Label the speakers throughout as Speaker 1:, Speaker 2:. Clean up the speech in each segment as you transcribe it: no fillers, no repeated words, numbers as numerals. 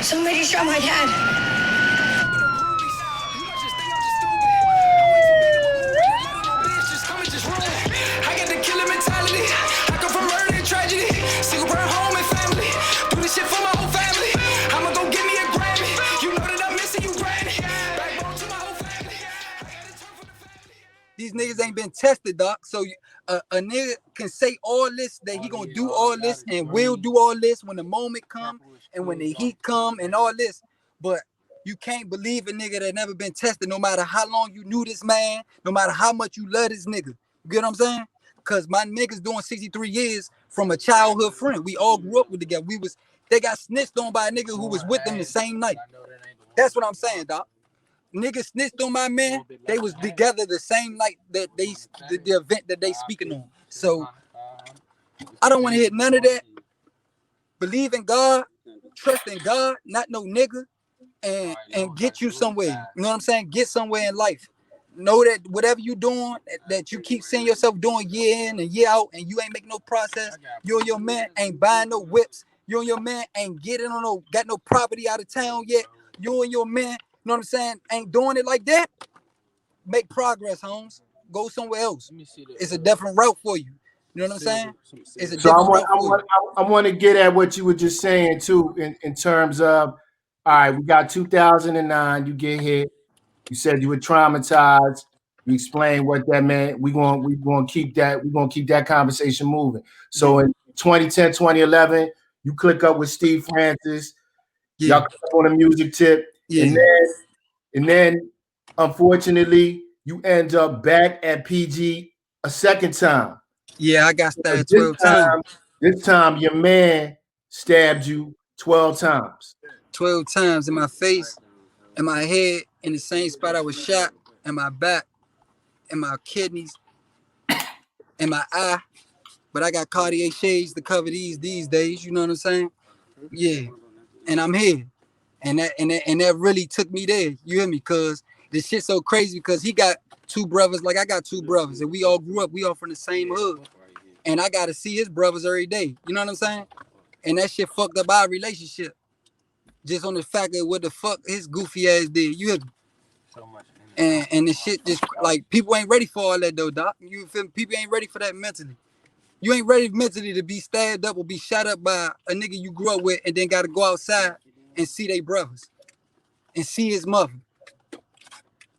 Speaker 1: Somebody shot my dad. I get the killer mentality. I come from murder and tragedy. Single parent home and family. Do this shit for my whole family. I'ma go get me a Grammy. You know that I'm missing you, Granny. Backbone to my whole family. I got this turn for the family.
Speaker 2: These niggas ain't been tested, doc. So a nigga can say all this, that he gonna do all this and will do all this when the moment come and when the heat come and all this. But you can't believe a nigga that never been tested, no matter how long you knew this man, no matter how much you love this nigga. You get what I'm saying? Cause my niggas doing 63 years from a childhood friend. We all grew up with together. They got snitched on by a nigga who was with them the same night. That's what I'm saying, doc. Niggas snitched on my man. They was together the same night that the event that they speaking on. So I don't want to hear none of that. Believe in God, trust in God, not no nigga, and get you somewhere. You know what I'm saying? Get somewhere in life. Know that whatever you doing, that you keep seeing yourself doing year in and year out, and you ain't making no process. You and your man ain't buying no whips. You and your man ain't got no property out of town yet. You and your man, you know what I'm saying, ain't doing it like that. Make progress, Holmes. Go somewhere else. It's a different route for you. You know what I'm saying? It's a different route for you.
Speaker 3: I want to get at what you were just saying too, in terms of, all right, we got 2009. You get hit. You said you were traumatized. You explained what that meant. We're gonna keep that conversation moving. So in 2010, 2011, you click up with Steve Francis. Y'all click up on a music tip, and then unfortunately you end up back at PG a second time.
Speaker 2: Yeah, I got stabbed 12 times.
Speaker 3: This time your man stabbed you 12 times.
Speaker 2: 12 times in my face, in my head, in the same spot I was shot, in my back, in my kidneys, in my eye. But I got Cartier shades to cover these days, you know what I'm saying? Yeah. And I'm here. And that really took me there. You hear me? Cause this shit's so crazy because he got two brothers, like I got two brothers, and we all grew up, we all from the same hood. And I gotta see his brothers every day. You know what I'm saying? And that shit fucked up our relationship. Just on the fact of what the fuck his goofy ass did. You hear me? So much. And the shit just like people ain't ready for all that though, doc. You feel me? People ain't ready for that mentally. You ain't ready mentally to be stabbed up or be shot up by a nigga you grew up with and then gotta go outside and see they brothers and see his mother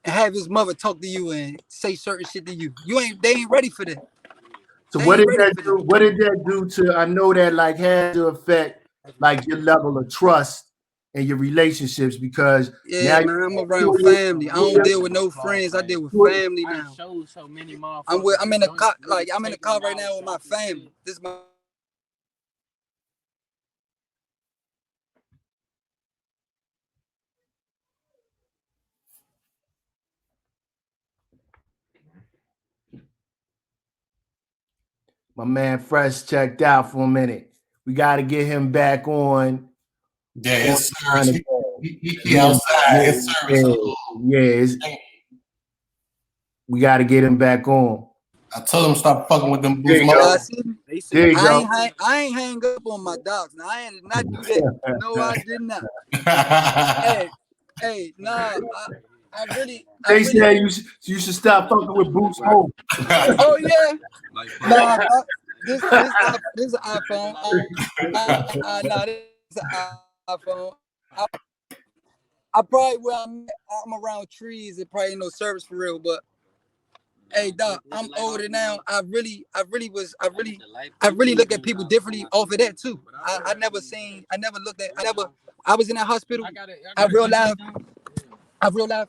Speaker 2: and have his mother talk to you and say certain shit to you. They ain't ready for that.
Speaker 3: So what did that do? What did that do to? I know that like had to affect like your level of trust and your relationships because
Speaker 2: now man, I'm around family. I don't deal with no friends. I deal with family now. I'm in a car, I'm in a car right now with my family. This is
Speaker 3: my man Fresh checked out for a minute. We got to get him back on.
Speaker 4: Yeah, it's service. He outside. It's service.
Speaker 3: We got to get him back on.
Speaker 4: I told him stop fucking with them boots.
Speaker 2: I ain't hang up on my dogs. Now I ain't not do that. No, I did not. hey, nah. I really.
Speaker 3: Said you should stop fucking with Boots Home.
Speaker 2: Oh yeah. Nah, this is an iPhone. Nah, this is an iPhone. I probably I'm around trees. It probably ain't no service for real, but hey, doc, I'm older now. I really look at people differently off of that too. I never I was in that hospital. I realized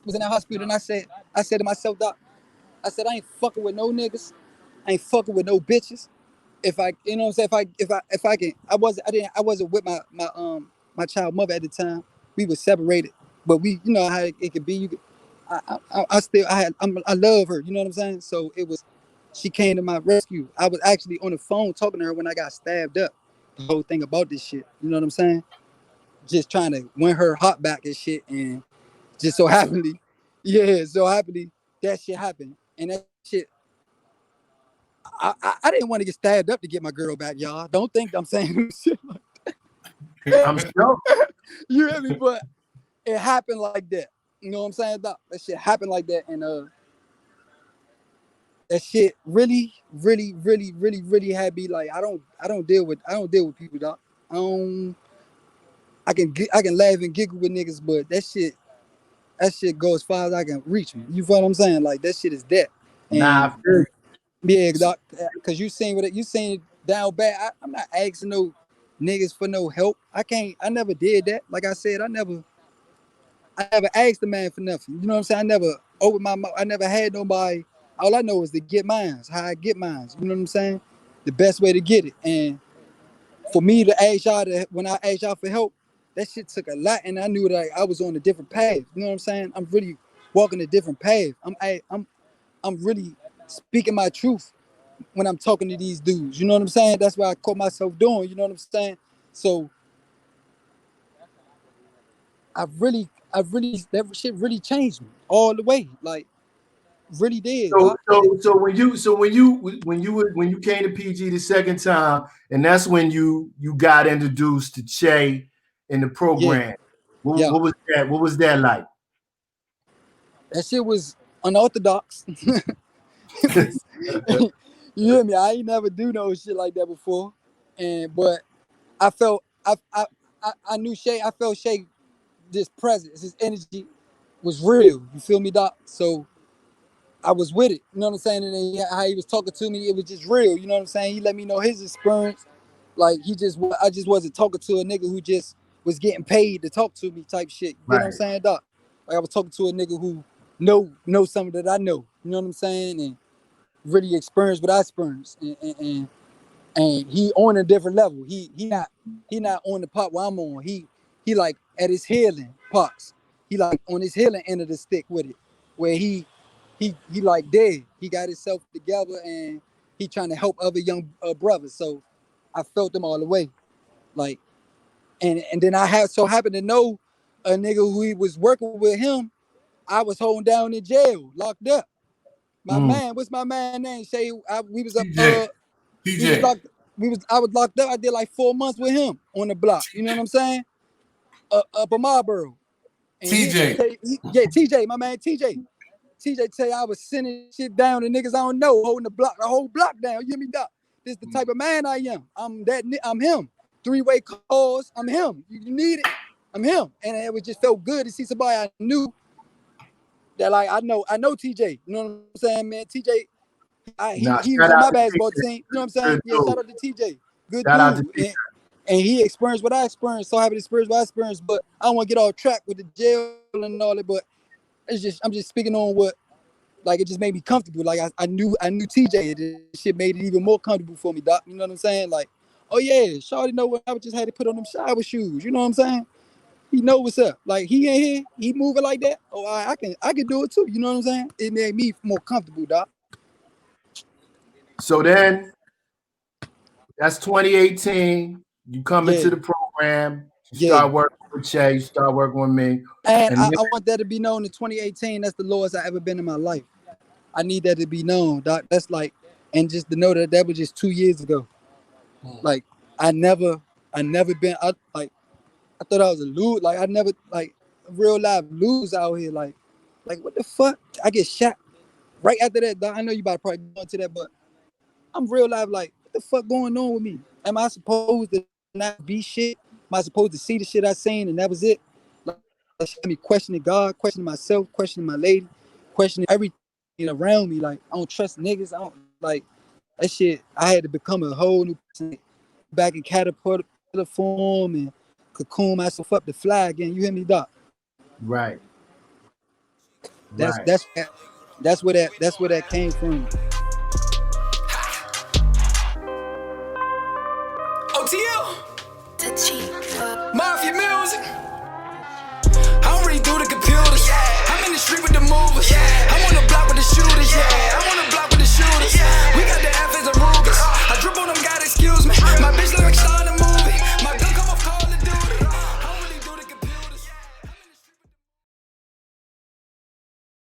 Speaker 2: was in that hospital, and I said to myself, doc, I said I ain't fucking with no niggas. I ain't fucking with no bitches. If I, you know what I'm saying, if I can, I wasn't with my child mother at the time. We were separated, but we, you know how it could be. I love her. You know what I'm saying? So she came to my rescue. I was actually on the phone talking to her when I got stabbed up. The whole thing about this shit. You know what I'm saying? Just trying to win her heart back and shit, and just so happily, that shit happened, and that shit. I didn't want to get stabbed up to get my girl back, y'all. Don't think I'm saying shit like that.
Speaker 3: I'm sure.
Speaker 2: You hear me? But it happened like that. You know what I'm saying, Doc? That shit happened like that, and that shit really, really, really, really, really had me like I don't deal with people, Doc. I can laugh and giggle with niggas, but that shit goes as far as I can reach me. You feel what I'm saying? Like that shit is that.
Speaker 3: Nah, I
Speaker 2: And
Speaker 3: feel
Speaker 2: yeah, Doc, cause you seen what you seen down bad. I'm not asking no niggas for no help. I never did that. Like I said, I never asked the man for nothing. You know what I'm saying? I never opened my mouth. I never had nobody. All I know is to get mines, how I get mines. You know what I'm saying? The best way to get it. And for me to ask y'all when I asked y'all for help, that shit took a lot, and I knew that I was on a different path. You know what I'm saying? I'm really walking a different path. I'm really speaking my truth when I'm talking to these dudes. You know what I'm saying? That's what I caught myself doing. You know what I'm saying? So that shit really changed me all the way. Like really did.
Speaker 3: so when you came to PG the second time, and that's when you got introduced to Che in the program.
Speaker 2: Yeah.
Speaker 3: What was that? What was that like?
Speaker 2: That shit was unorthodox. You hear me? I ain't never do no shit like that before. But I felt I knew Shay, I felt Shay, this presence, his energy was real. You feel me, Doc? So I was with it. You know what I'm saying? And then how he was talking to me, it was just real. You know what I'm saying? He let me know his experience. Like I just wasn't talking to a nigga who just was getting paid to talk to me type shit. You know what I'm saying, Doc? Like I was talking to a nigga who know something that I know. You know what I'm saying? And really experienced what I experienced. And he on a different level. He not on the part where I'm on. He like at his healing parts. He like on his healing end of the stick with it, where he like dead. He got himself together and he trying to help other young brothers. So I felt them all the way. Like and then I happened to know a nigga who he was working with him. I was holding down in jail, locked up. My man, what's my man name? We was up we was locked. I was locked up. I did like 4 months with him on the block. You know what I'm saying? Up in Marlboro. And
Speaker 4: TJ.
Speaker 2: TJ, my man TJ. TJ tell you I was sending shit down to niggas I don't know, holding the whole block down. You hear me, Doc? This is the type of man I am. I'm him. 3-way calls, I'm him. You need it, I'm him. And it just felt good to see somebody I knew that like I know TJ. You know what I'm saying, man? TJ. He was on my basketball team. You know what I'm saying? Yeah, shout out to TJ. Good dude. And he experienced what I experienced. So happy to experience what I experienced. But I don't want to get off track with the jail and all that. But I'm just speaking on what, like, it just made me comfortable. Like I knew TJ. This shit made it even more comfortable for me, Doc. You know what I'm saying? Like, oh yeah, Shawty know what I just had to put on them shower shoes. You know what I'm saying? He know what's up. Like he in here, he moving like that. Oh, I can do it too. You know what I'm saying? It made me more comfortable, Doc.
Speaker 3: So then that's 2018. You come into the program. You start working with Che. You start working with me.
Speaker 2: And I want that to be known in 2018. That's the lowest I ever been in my life. I need that to be known, Doc. That's like, and just to know that was just 2 years ago. Like I never been. I thought I was a lose. Like I never like real life lose out here. Like what the fuck? I get shot right after that, Doc. I know you about to probably go into that, but I'm real life like, what the fuck going on with me? Am I supposed to not be shit? Am I supposed to see the shit I seen and that was it? Like me questioning God, questioning myself, questioning my lady, questioning everything around me. Like I don't trust niggas. I don't like that shit. I had to become a whole new person back in caterpillar form and cocoon myself up to fly again. You hear me, Doc?
Speaker 3: Right.
Speaker 2: That's where that came from.